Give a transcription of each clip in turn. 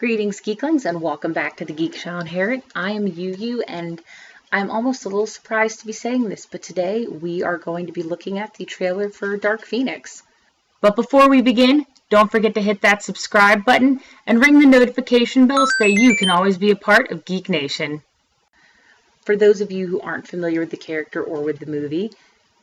Greetings, Geeklings, and welcome back to the Geek Show Inherit. I am YuYu, and I'm almost a little surprised to be saying this, but today we are going to be looking at the trailer for Dark Phoenix. But before we begin, don't forget to hit that subscribe button and ring the notification bell so that you can always be a part of Geek Nation. For those of you who aren't familiar with the character or with the movie,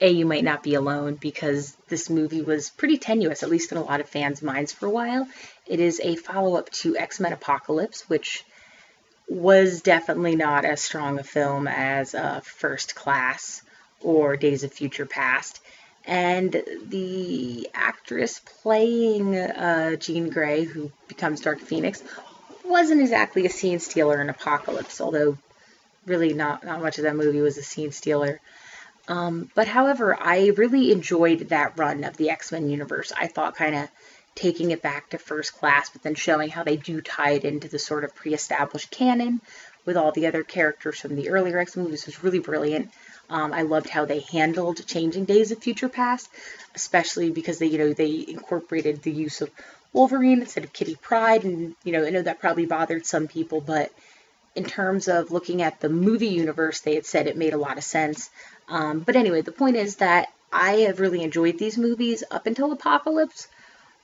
you might not be alone because this movie was pretty tenuous, at least in a lot of fans' minds for a while. It is a follow-up to X-Men Apocalypse, which was definitely not as strong a film as First Class or Days of Future Past. And the actress playing Jean Grey, who becomes Dark Phoenix, wasn't exactly a scene stealer in Apocalypse, although really not much of that movie was a scene stealer. But however, I really enjoyed that run of the X-Men universe. I thought kind of taking it back to First Class, but then showing how they do tie it into the sort of pre-established canon with all the other characters from the earlier X-Men movies was really brilliant. I loved how they handled changing Days of Future Past, especially because they incorporated the use of Wolverine instead of Kitty Pryde, and I know that probably bothered some people, but in terms of looking at the movie universe, they had said it made a lot of sense. But anyway, the point is that I have really enjoyed these movies up until Apocalypse.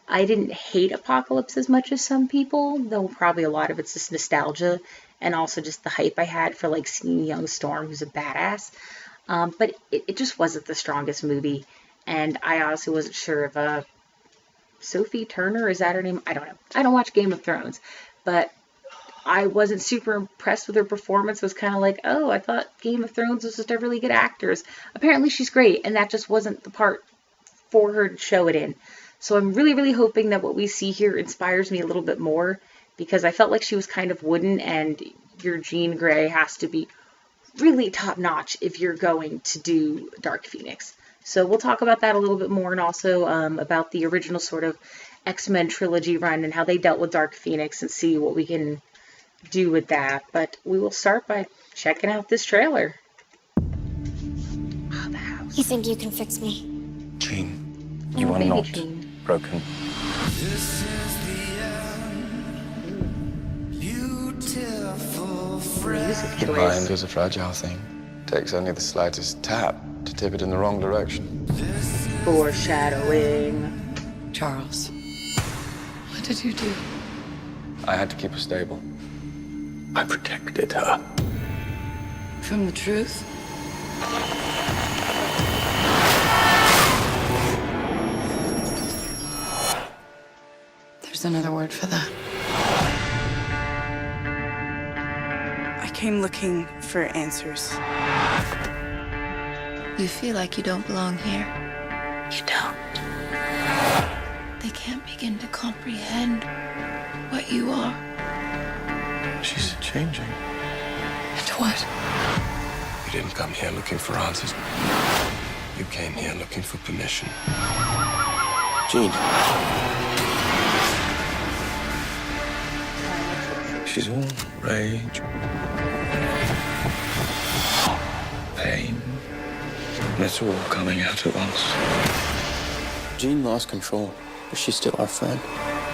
I didn't hate Apocalypse as much as some people, though probably a lot of it's just nostalgia and also just the hype I had for seeing Young Storm, who's a badass. But it just wasn't the strongest movie, and I honestly wasn't sure if Sophie Turner, is that her name? I don't know. I don't watch Game of Thrones, but I wasn't super impressed with her performance. It was kind of like, oh, I thought Game of Thrones was just a really good actress. Apparently she's great, and that just wasn't the part for her to show it in. So I'm really, really hoping that what we see here inspires me a little bit more, because I felt like she was kind of wooden, and your Jean Grey has to be really top-notch if you're going to do Dark Phoenix. So we'll talk about that a little bit more, and also about the original sort of X-Men trilogy run and how they dealt with Dark Phoenix, and see what we can do with that. But we will start by checking out this trailer. Oh, the house. You think you can fix me? Jean, you are not broken. This is the end. Beautiful friend. The mind is a fragile thing. Takes only the slightest tap to tip it in the wrong direction. Foreshadowing. Charles, what did you do? I had to keep her stable. I protected her. From the truth? There's another word for that. I came looking for answers. You feel like you don't belong here. You don't. They can't begin to comprehend what you are. She's changing. And what? You didn't come here looking for answers. You came here looking for permission. Jean. She's all rage, pain, and it's all coming out at once. Jean lost control, but she's still our friend.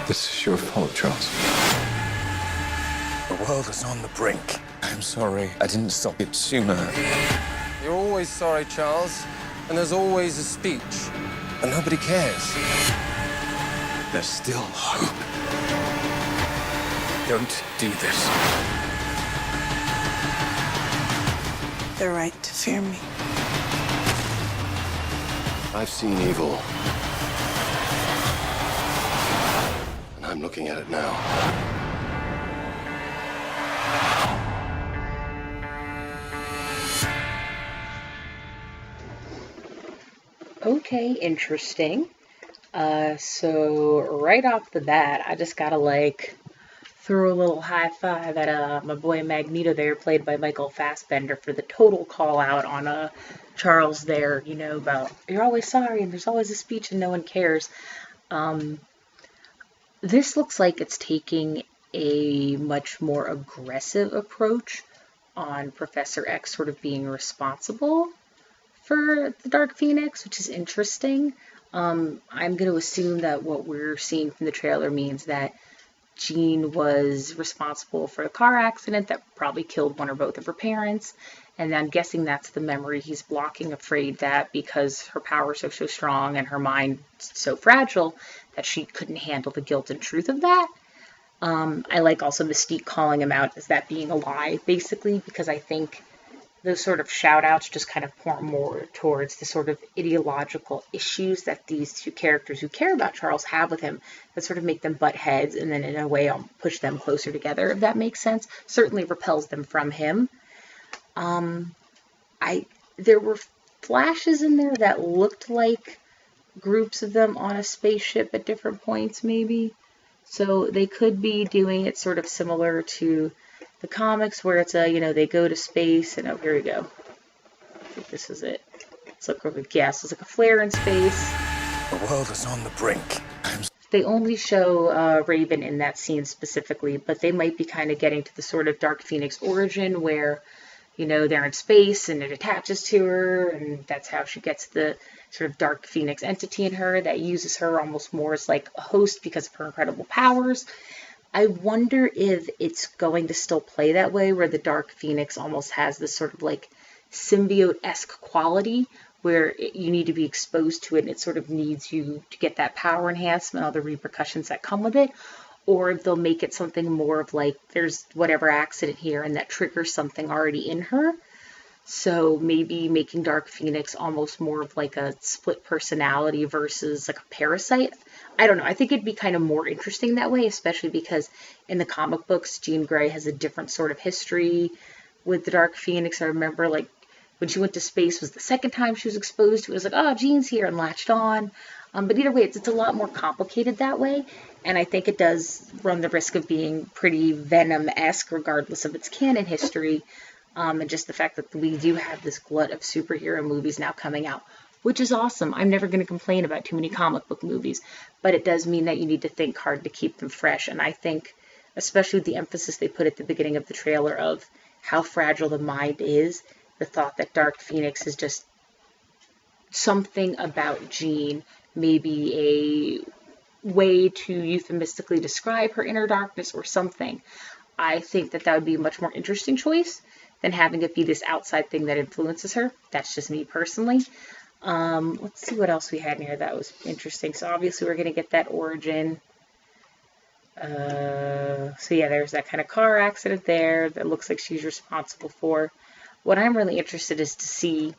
This is your fault, Charles. The world is on the brink. I'm sorry I didn't stop it sooner. You're always sorry, Charles, and there's always a speech, and nobody cares. There's still hope. Don't do this. They're right to fear me. I've seen evil. And I'm looking at it now. Okay, interesting. So right off the bat, I just gotta throw a little high five at my boy Magneto there, played by Michael Fassbender, for the total call out on Charles there, about you're always sorry and there's always a speech and no one cares. This looks like it's taking a much more aggressive approach on Professor X sort of being responsible for the Dark Phoenix, which is interesting. I'm going to assume that what we're seeing from the trailer means that Jean was responsible for a car accident that probably killed one or both of her parents. And I'm guessing that's the memory he's blocking, afraid that because her powers are so strong and her mind so fragile that she couldn't handle the guilt and truth of that. I like also Mystique calling him out as that being a lie, basically, because I think those sort of shout outs just kind of point more towards the sort of ideological issues that these two characters who care about Charles have with him, that sort of make them butt heads, and then in a way I'll push them closer together, if that makes sense. Certainly repels them from him. There were flashes in there that looked like groups of them on a spaceship at different points, maybe. So they could be doing it sort of similar to the comics, where it's they go to space, and here we go. I think this is it. It's like it's like a flare in space. The world is on the brink. They only show Raven in that scene specifically, but they might be kind of getting to the sort of Dark Phoenix origin where, they're in space and it attaches to her, and that's how she gets the sort of Dark Phoenix entity in her that uses her almost more as like a host because of her incredible powers. I wonder if it's going to still play that way, where the Dark Phoenix almost has this sort of like symbiote-esque quality where you need to be exposed to it and it sort of needs you to get that power enhancement, all the repercussions that come with it. Or if they'll make it something more of like there's whatever accident here and that triggers something already in her. So maybe making Dark Phoenix almost more of like a split personality versus like a parasite. I don't know. I think it'd be kind of more interesting that way, especially because in the comic books, Jean Grey has a different sort of history with the Dark Phoenix. I remember like when she went to space was the second time she was exposed to it. It was like, oh, Jean's here, and latched on. But either way, it's a lot more complicated that way. And I think it does run the risk of being pretty Venom-esque, regardless of its canon history. And just the fact that we do have this glut of superhero movies now coming out, which is awesome. I'm never going to complain about too many comic book movies, but it does mean that you need to think hard to keep them fresh. And I think, especially with the emphasis they put at the beginning of the trailer of how fragile the mind is, the thought that Dark Phoenix is just something about Jean, maybe a way to euphemistically describe her inner darkness or something. I think that would be a much more interesting choice than having it be this outside thing that influences her. That's just me personally. Let's see what else we had in here that was interesting. So obviously we're going to get that origin. So yeah, there's that kind of car accident there that looks like she's responsible for. What I'm really interested is to see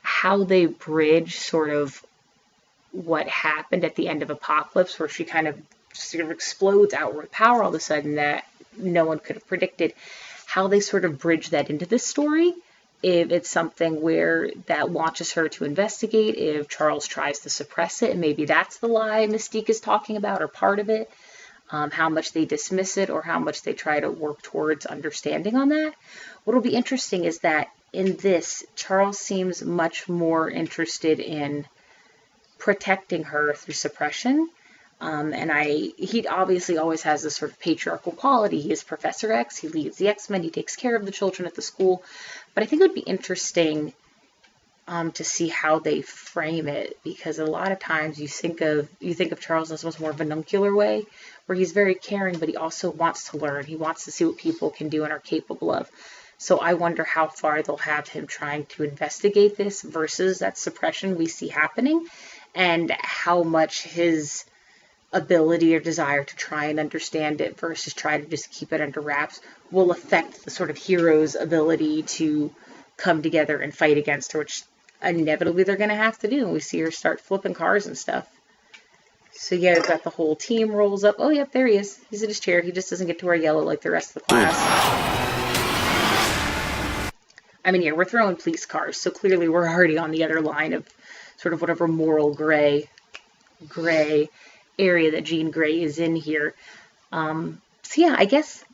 how they bridge sort of what happened at the end of Apocalypse, where she kind of sort of explodes out with power all of a sudden that no one could have predicted. How they sort of bridge that into this story, if it's something where that launches her to investigate, if Charles tries to suppress it, and maybe that's the lie Mystique is talking about, or part of it, how much they dismiss it, or how much they try to work towards understanding on that. What'll be interesting is that in this, Charles seems much more interested in protecting her through suppression. He obviously always has this sort of patriarchal quality. He is Professor X, he leads the X-Men, he takes care of the children at the school. But I think it would be interesting to see how they frame it, because a lot of times you think of Charles as much more avuncular way, where he's very caring, but he also wants to learn. He wants to see what people can do and are capable of. So I wonder how far they'll have him trying to investigate this versus that suppression we see happening, and how much his ability or desire to try and understand it versus try to just keep it under wraps will affect the sort of hero's ability to come together and fight against her, which inevitably they're going to have to do. And we see her start flipping cars and stuff. So yeah, we've got the whole team rolls up. Oh, yep, there he is. He's in his chair. He just doesn't get to wear yellow like the rest of the class. I mean, yeah, we're throwing police cars, so clearly we're already on the other line of sort of whatever moral gray area that Jean Grey is in here. So yeah, I guess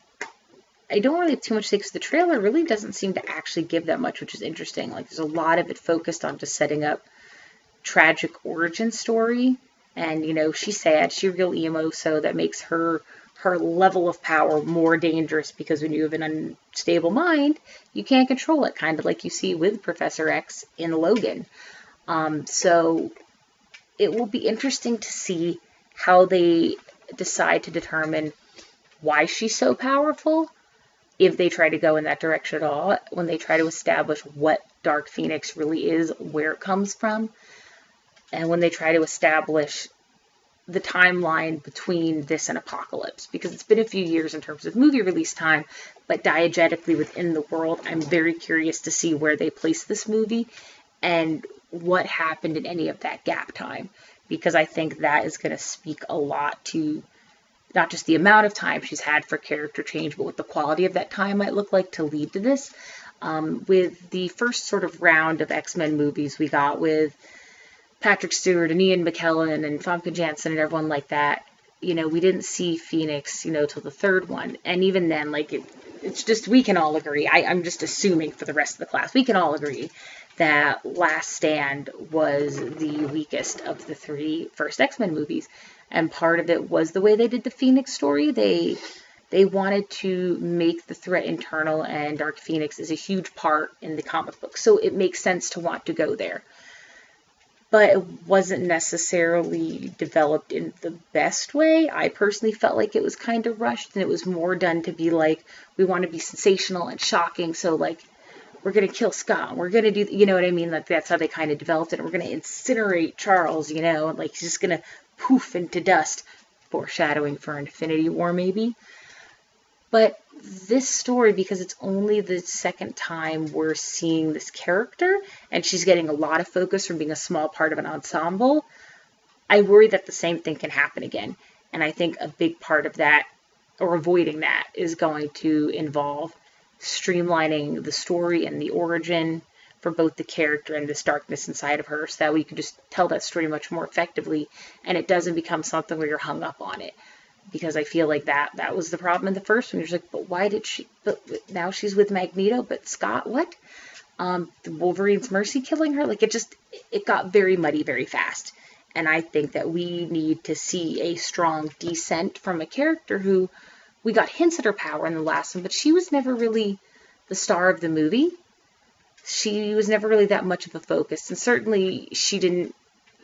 I don't really have too much to say because the trailer really doesn't seem to actually give that much, which is interesting. Like, there's a lot of it focused on just setting up tragic origin story, and she's sad, she's real emo, so that makes her level of power more dangerous, because when you have an unstable mind, you can't control it, kind of like you see with Professor X in Logan. So it will be interesting to see how they decide to determine why she's so powerful, if they try to go in that direction at all, when they try to establish what Dark Phoenix really is, where it comes from, and when they try to establish the timeline between this and Apocalypse, because it's been a few years in terms of movie release time, but diegetically within the world, I'm very curious to see where they place this movie and what happened in any of that gap time, because I think that is going to speak a lot to not just the amount of time she's had for character change, but what the quality of that time might look like to lead to this. With the first sort of round of X-Men movies we got with Patrick Stewart and Ian McKellen and Famke Janssen and everyone like that, we didn't see Phoenix, till the third one. And even then, it's just, we can all agree, I'm just assuming for the rest of the class, we can all agree that Last Stand was the weakest of the three first X-Men movies. And part of it was the way they did the Phoenix story. They wanted to make the threat internal, and Dark Phoenix is a huge part in the comic book. So it makes sense to want to go there. But it wasn't necessarily developed in the best way. I personally felt like it was kind of rushed, and it was more done to be like, we want to be sensational and shocking, so we're going to kill Scott, we're going to do, you know what I mean? That's how they kind of developed it. We're going to incinerate Charles, he's just going to poof into dust, foreshadowing for Infinity War maybe. But this story, because it's only the second time we're seeing this character, and she's getting a lot of focus from being a small part of an ensemble, I worry that the same thing can happen again. And I think a big part of that, or avoiding that, is going to involve streamlining the story and the origin for both the character and this darkness inside of her, so that we can just tell that story much more effectively, and it doesn't become something where you're hung up on it. Because I feel like that was the problem in the first one. You're just like, but why did she, but now she's with Magneto, but Scott, what? Wolverine's Mercy killing her? It got very muddy very fast. And I think that we need to see a strong descent from a character who, we got hints at her power in the last one, but she was never really the star of the movie. She was never really that much of a focus. And certainly she didn't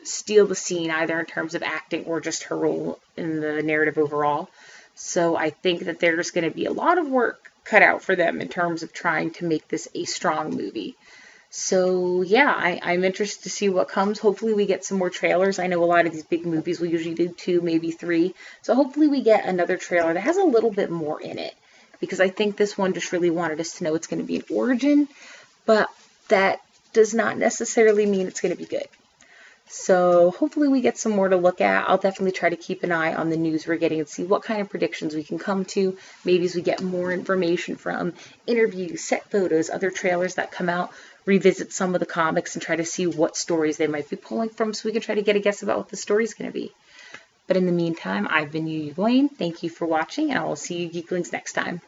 steal the scene either in terms of acting or just her role in the narrative overall. So I think that there's going to be a lot of work cut out for them in terms of trying to make this a strong movie. So yeah, I'm interested to see what comes. Hopefully we get some more trailers. I know a lot of these big movies will usually do 2, maybe 3. So hopefully we get another trailer that has a little bit more in it, because I think this one just really wanted us to know it's going to be an origin, but that does not necessarily mean it's going to be good. So hopefully we get some more to look at. I'll definitely try to keep an eye on the news we're getting and see what kind of predictions we can come to. Maybe as we get more information from interviews, set photos, other trailers that come out, revisit some of the comics and try to see what stories they might be pulling from, so we can try to get a guess about what the story's going to be. But in the meantime, I've been YuYu. Thank you for watching, and I will see you Geeklings next time.